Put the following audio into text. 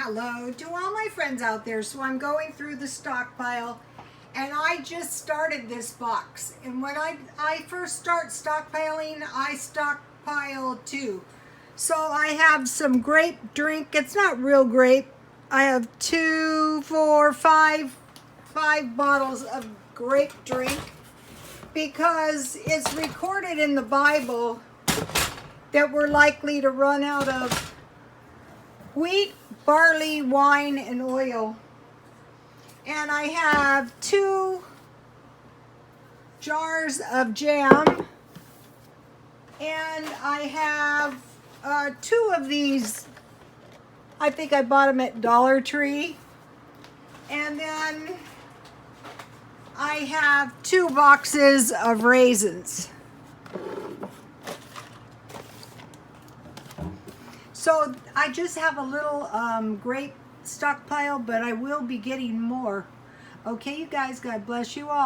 Hello to all my friends out there. So I'm going through the stockpile and I just started this box. And when I first start stockpiling, I stockpile too. So I have some grape drink. It's not real grape. I have 5 bottles of grape drink because it's recorded in the Bible that we're likely to run out of wheat, barley, wine, and oil. And I have 2 jars of jam. And I have 2 of these. I think I bought them at Dollar Tree. And then I have 2 boxes of raisins. So I just have a little grape stockpile, but I will be getting more. Okay, you guys, God bless you all.